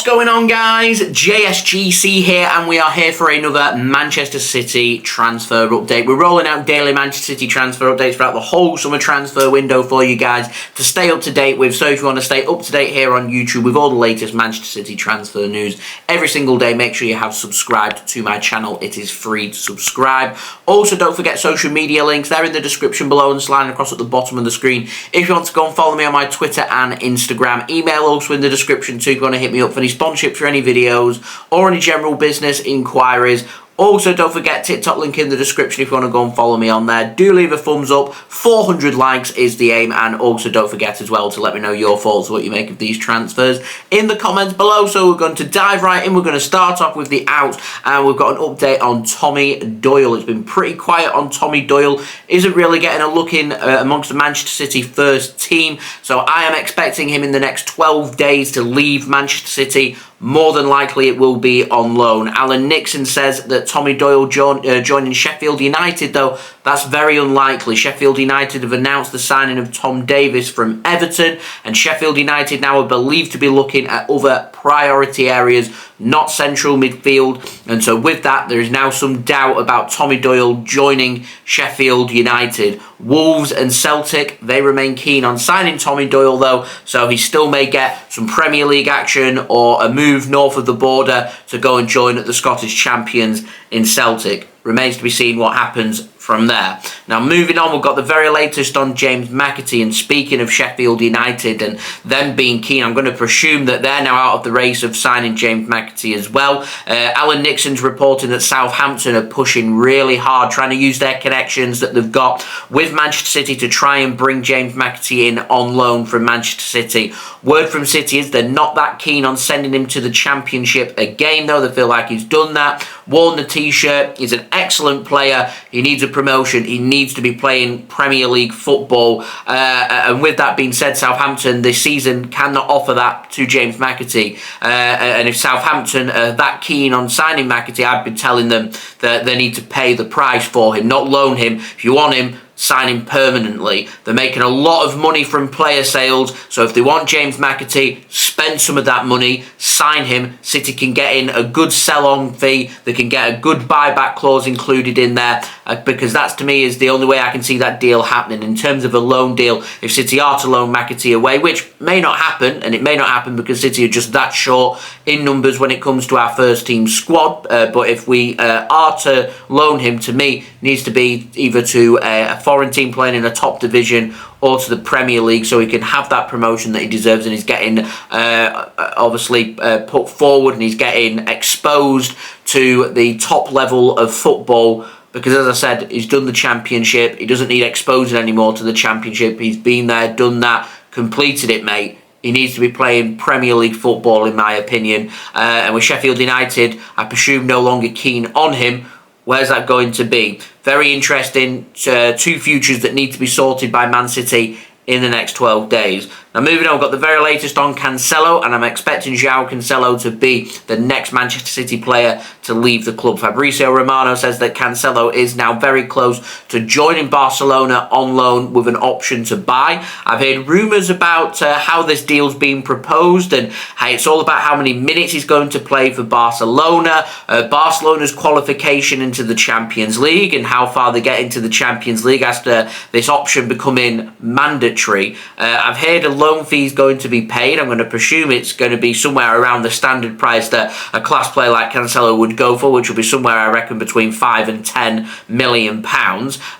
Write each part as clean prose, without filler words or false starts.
going on, guys? JSGC here, and we are here for another Manchester City transfer update. We're rolling out daily Manchester City transfer updates throughout the whole summer transfer window for you guys to stay up to date with. So if you want to stay up to date here on YouTube with all the latest Manchester City transfer news every single day, make sure you have subscribed to my channel. It is free to subscribe. Also, don't forget social media links. They're in the description below and sliding across at the bottom of the screen. If you want to go and follow me on my Twitter and Instagram, email also in the description too if you want to hit me up for any sponsorships for any videos or any general business inquiries. Also, don't forget TikTok link in the description if you want to go and follow me on there. Do leave a thumbs up. 400 likes is the aim. And also don't forget as well to let me know your thoughts, what you make of these transfers in the comments below. So we're going to dive right in. We're going to start off with the out. And we've got an update on Tommy Doyle. It's been pretty quiet on Tommy Doyle. Isn't really getting a look in amongst the Manchester City first team. So I am expecting him in the next 12 days to leave Manchester City. More than likely it will be on loan. Alan Nixon says that Tommy Doyle joining Sheffield United, though that's very unlikely. Sheffield United have announced the signing of Tom Davies from Everton, and Sheffield United now are believed to be looking at other priority areas, not central midfield. And so with that, there is now some doubt about Tommy Doyle joining Sheffield United. Wolves and Celtic, they remain keen on signing Tommy Doyle though, so he still may get some Premier League action or a move north of the border to go and join the Scottish champions in Celtic. Remains to be seen what happens from there. Now, moving on, we've got the very latest on James McAtee. And speaking of Sheffield United and them being keen, I'm going to presume that they're now out of the race of signing James McAtee as well. Alan Nixon's reporting that Southampton are pushing really hard, trying to use their connections that they've got with Manchester City to try and bring James McAtee in on loan from Manchester City. Word from City is they're not that keen on sending him to the Championship again, though. They feel like he's done that. Worn the t-shirt. He's an excellent player. He needs a promotion. He needs to be playing Premier League football. And with that being said, Southampton this season cannot offer that to James McAtee. And if Southampton are that keen on signing McAtee, I've been telling them that they need to pay the price for him, not loan him. If you want him, sign him permanently. They're making a lot of money from player sales, so if they want James McAtee, spend some of that money, sign him. City can get in a good sell-on fee. They can get a good buyback clause included in there, because that's, to me, is the only way I can see that deal happening. In terms of a loan deal, if City are to loan McAtee away, which may not happen, and it may not happen because City are just that short in numbers when it comes to our first team squad, but if we are to loan him, to me, it needs to be either to a foreign team playing in a top division or to the Premier League, so he can have that promotion that he deserves, and he's getting obviously put forward, and he's getting exposed to the top level of football. Because, as I said, he's done the Championship. He doesn't need exposing anymore to the Championship. He's been there, done that, completed it, mate. He needs to be playing Premier League football, in my opinion. And with Sheffield United, I presume no longer keen on him. Where's that going to be? Very interesting. Two futures that need to be sorted by Man City in the next 12 days. Now, moving on, we've got the very latest on Cancelo, and I'm expecting Joao Cancelo to be the next Manchester City player to leave the club. Fabrizio Romano says that Cancelo is now very close to joining Barcelona on loan with an option to buy. I've heard rumours about how this deal's being proposed, and how it's all about how many minutes he's going to play for Barcelona, Barcelona's qualification into the Champions League, and how far they get into the Champions League after this option becoming mandatory. I've heard a loan fee is going to be paid. I'm going to presume it's going to be somewhere around the standard price that a class player like Cancelo would go for, which will be somewhere, I reckon, between £5 and £10 million.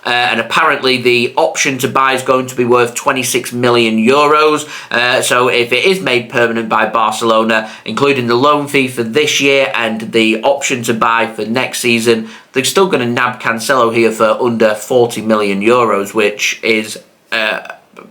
And apparently the option to buy is going to be worth €26 million. So if it is made permanent by Barcelona, including the loan fee for this year and the option to buy for next season, they're still going to nab Cancelo here for under €40 million, which is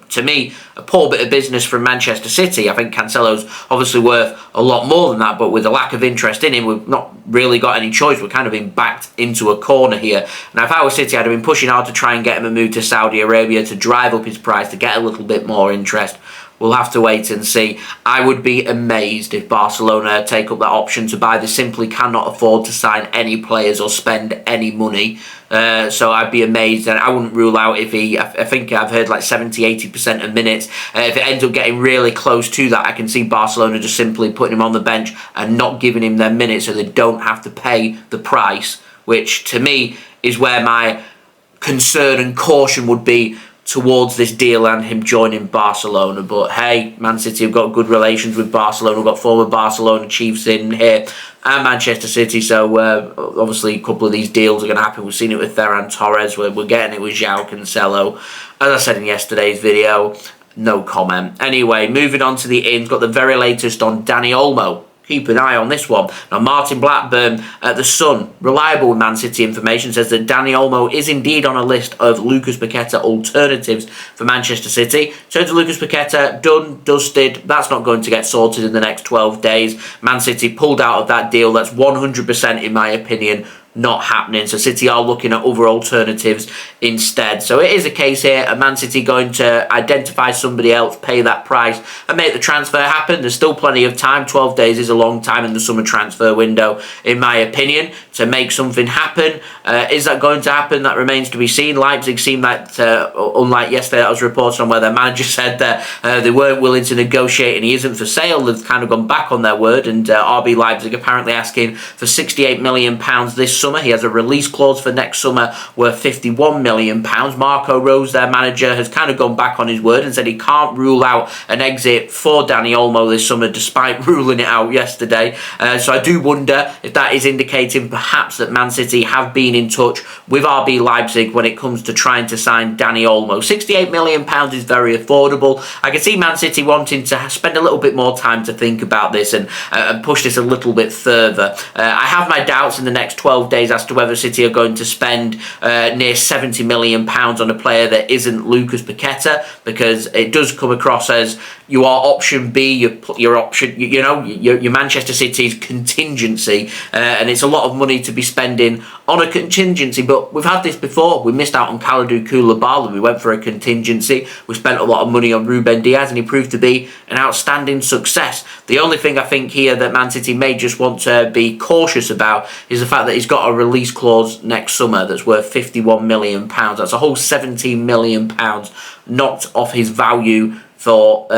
to me, a poor bit of business from Manchester City. I think Cancelo's obviously worth a lot more than that, but with the lack of interest in him, we've not really got any choice. We're kind of been backed into a corner here. Now, if I were City, I'd have been pushing hard to try and get him a move to Saudi Arabia to drive up his price, to get a little bit more interest. We'll have to wait and see. I would be amazed if Barcelona take up that option to buy. They simply cannot afford to sign any players or spend any money. So I'd be amazed, and I wouldn't rule out if I think I've heard like 70-80% of minutes. If it ends up getting really close to that, I can see Barcelona just simply putting him on the bench and not giving him their minutes so they don't have to pay the price, which to me is where my concern and caution would be towards this deal and him joining Barcelona. But hey, Man City have got good relations with Barcelona. We've got former Barcelona chiefs in here and Manchester City, so obviously a couple of these deals are going to happen. We've seen it with Ferran Torres, we're getting it with Joao Cancelo. As I said in yesterday's video, no comment. Anyway, moving on to the ins, got the very latest on Dani Olmo. Keep an eye on this one. Now, Martin Blackburn at The Sun, reliable with Man City information, says that Dani Olmo is indeed on a list of Lucas Paqueta alternatives for Manchester City. So to Lucas Paqueta, done, dusted. That's not going to get sorted in the next 12 days. Man City pulled out of that deal. That's 100%, in my opinion, not happening. So City are looking at other alternatives instead. So it is a case here of Man City going to identify somebody else, pay that price and make the transfer happen. There's still plenty of time. 12 days is a long time in the summer transfer window, in my opinion, to make something happen. Is that going to happen? That remains to be seen. Leipzig seemed like, unlike yesterday that was reported on where their manager said that they weren't willing to negotiate and he isn't for sale. They've kind of gone back on their word, and RB Leipzig apparently asking for £68 million this summer. He has a release clause for next summer worth £51 million. Marco Rose, their manager, has kind of gone back on his word and said he can't rule out an exit for Dani Olmo this summer, despite ruling it out yesterday. So I do wonder if that is indicating perhaps that Man City have been in touch with RB Leipzig when it comes to trying to sign Dani Olmo. £68 million is very affordable. I can see Man City wanting to spend a little bit more time to think about this and push this a little bit further. I have my doubts in the next 12 days as to whether City are going to spend near £70 million on a player that isn't Lucas Paqueta, because it does come across as you are option B, your option, your Manchester City's contingency, and it's a lot of money to be spending on a contingency. But we've had this before. We missed out on Kalidou Koulibaly. We went for a contingency. We spent a lot of money on Ruben Diaz, and he proved to be an outstanding success. The only thing I think here that Man City may just want to be cautious about is the fact that he's got a release clause next summer that's worth £51 million. That's a whole £17 million knocked off his value for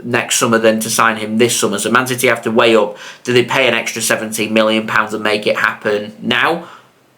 next summer then to sign him this summer. So Man City have to weigh up, do they pay an extra £17 million and make it happen now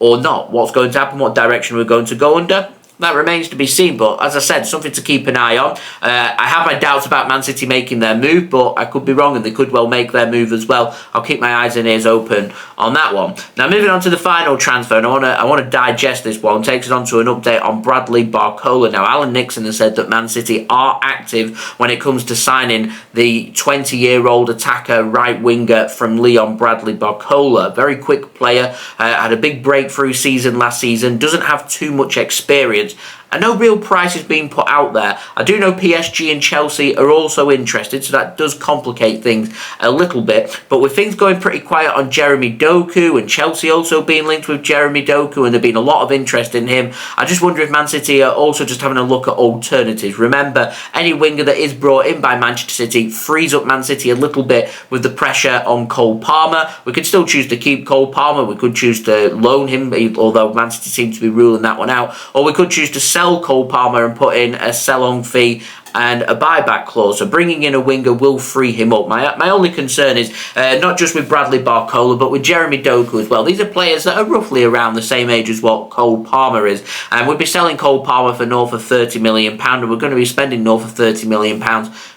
or not? What's going to happen? What direction we're going to go under? That remains to be seen, but as I said, something to keep an eye on. I have my doubts about Man City making their move, but I could be wrong and they could well make their move as well. I'll keep my eyes and ears open on that one. Now, moving on to the final transfer, and I want to digest this one. Takes us on to an update on Bradley Barcola. Now, Alan Nixon has said that Man City are active when it comes to signing the 20-year-old attacker right winger from Lyon, Bradley Barcola. Very quick player, had a big breakthrough season last season, doesn't have too much experience. And no real price is being put out there. I do know PSG and Chelsea are also interested, so that does complicate things a little bit. But with things going pretty quiet on Jeremy Doku and Chelsea also being linked with Jeremy Doku, and there being a lot of interest in him, I just wonder if Man City are also just having a look at alternatives. Remember, any winger that is brought in by Manchester City frees up Man City a little bit with the pressure on Cole Palmer. We could still choose to keep Cole Palmer. We could choose to loan him, although Man City seems to be ruling that one out. Or we could choose to sell Cole Palmer and put in a sell-on fee and a buyback clause. So bringing in a winger will free him up. My only concern is not just with Bradley Barcola, but with Jeremy Doku as well. These are players that are roughly around the same age as what Cole Palmer is. And we'll be selling Cole Palmer for north of £30 million, and we're going to be spending north of £30 million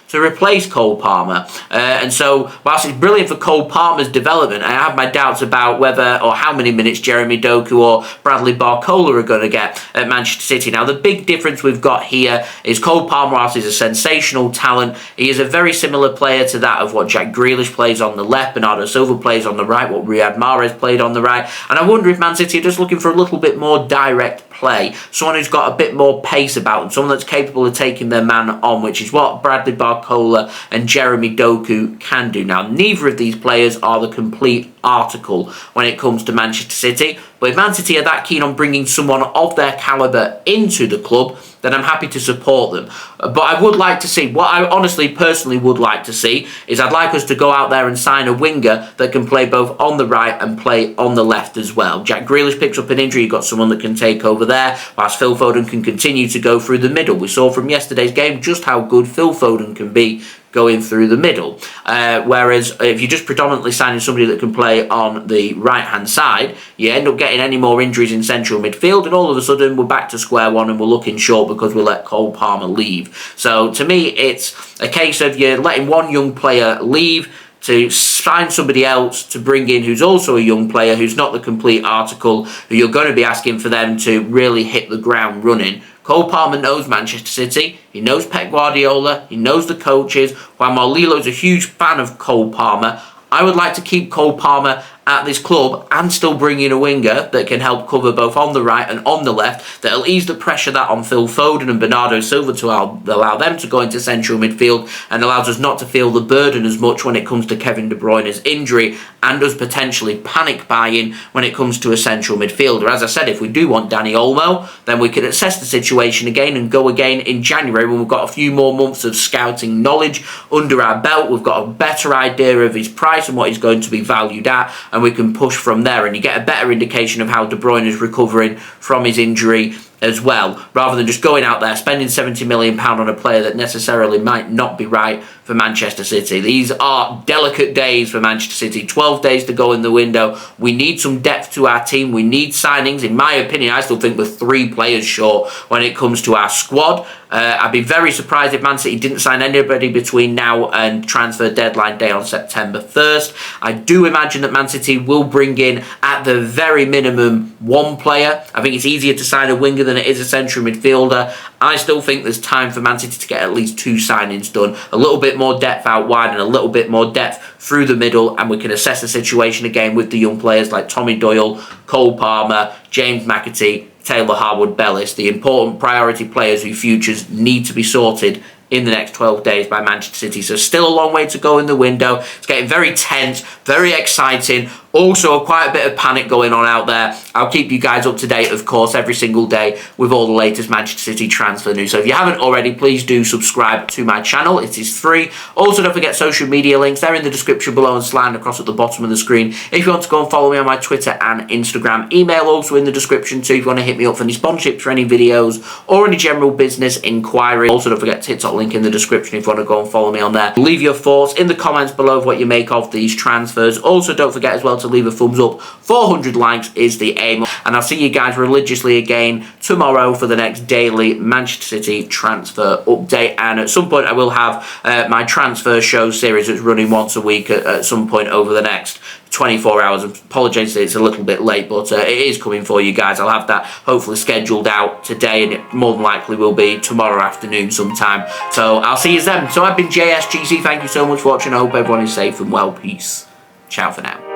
to replace Cole Palmer. And so, whilst it's brilliant for Cole Palmer's development, I have my doubts about whether or how many minutes Jeremy Doku or Bradley Barcola are going to get at Manchester City. Now, the big difference we've got here is Cole Palmer, whilst he's a sensational talent, he is a very similar player to that of what Jack Grealish plays on the left, Bernardo Silva plays on the right, what Riyad Mahrez played on the right. And I wonder if Man City are just looking for a little bit more direct play, someone who's got a bit more pace about them, someone that's capable of taking their man on, which is what Bradley Barcola and Jeremy Doku can do. Now, neither of these players are the complete article when it comes to Manchester City, But if Man City are that keen on bringing someone of their calibre into the club, then I'm happy to support them. But I would like to see, what I honestly, personally would like to see, is I'd like us to go out there and sign a winger that can play both on the right and play on the left as well. Jack Grealish picks up an injury, you've got someone that can take over there, whilst Phil Foden can continue to go through the middle. We saw from yesterday's game just how good Phil Foden can be going through the middle. Whereas if you're just predominantly signing somebody that can play on the right-hand side, you end up getting any more injuries in central midfield, and all of a sudden we're back to square one and we're looking short because we let Cole Palmer leave. So to me, it's a case of you're letting one young player leave to sign somebody else to bring in who's also a young player, who's not the complete article, who you're going to be asking for them to really hit the ground running. Cole Palmer knows Manchester City, he knows Pep Guardiola, he knows the coaches. While Marlilo's a huge fan of Cole Palmer, I would like to keep Cole Palmer at this club and still bring in a winger that can help cover both on the right and on the left, that'll ease the pressure that on Phil Foden and Bernardo Silva to allow them to go into central midfield, and allows us not to feel the burden as much when it comes to Kevin De Bruyne's injury, and us potentially panic buying when it comes to a central midfielder. As I said, if we do want Dani Olmo, then we could assess the situation again and go again in January when we've got a few more months of scouting knowledge under our belt. We've got a better idea of his price and what he's going to be valued at, and we can push from there, and you get a better indication of how De Bruyne is recovering from his injury as well, rather than just going out there spending £70 million on a player that necessarily might not be right for Manchester City. These are delicate days for Manchester City. 12 days to go in the window. We need some depth to our team. We need signings. In my opinion, I still think we're 3 players short when it comes to our squad. I'd be very surprised if Man City didn't sign anybody between now and transfer deadline day on September 1st. I do imagine that Man City will bring in, at the very minimum, 1 player. I think it's easier to sign a winger than it is a central midfielder. I still think there's time for Man City to get at least 2 signings done. A little bit more depth out wide and a little bit more depth through the middle, and we can assess the situation again with the young players like Tommy Doyle, Cole Palmer, James McAtee, Taylor Harwood-Bellis, the important priority players whose futures need to be sorted in the next 12 days by Manchester City. So still a long way to go in the window. It's getting very tense, very exciting. Also, quite a bit of panic going on out there. I'll keep you guys up to date, of course, every single day with all the latest Manchester City transfer news. So if you haven't already, please do subscribe to my channel. It is free. Also, don't forget social media links. They're in the description below and slanted across at the bottom of the screen. If you want to go and follow me on my Twitter and Instagram, email also in the description too if you want to hit me up for any sponsorships for any videos or any general business inquiry. Also, don't forget TikTok link in the description if you want to go and follow me on there. Leave your thoughts in the comments below of what you make of these transfers. Also, don't forget as well to leave a thumbs up. 400 likes is the aim, and I'll see you guys religiously again tomorrow for the next daily Manchester City transfer update. And at some point I will have my transfer show series that's running once a week at some point over the next 24 hours. Apologies that it's a little bit late, but it is coming for you guys. I'll have that hopefully scheduled out today, and it more than likely will be tomorrow afternoon sometime. So I'll see you then. So I've been JSGC. Thank you so much for watching. I hope everyone is safe and well. Peace. Ciao for now.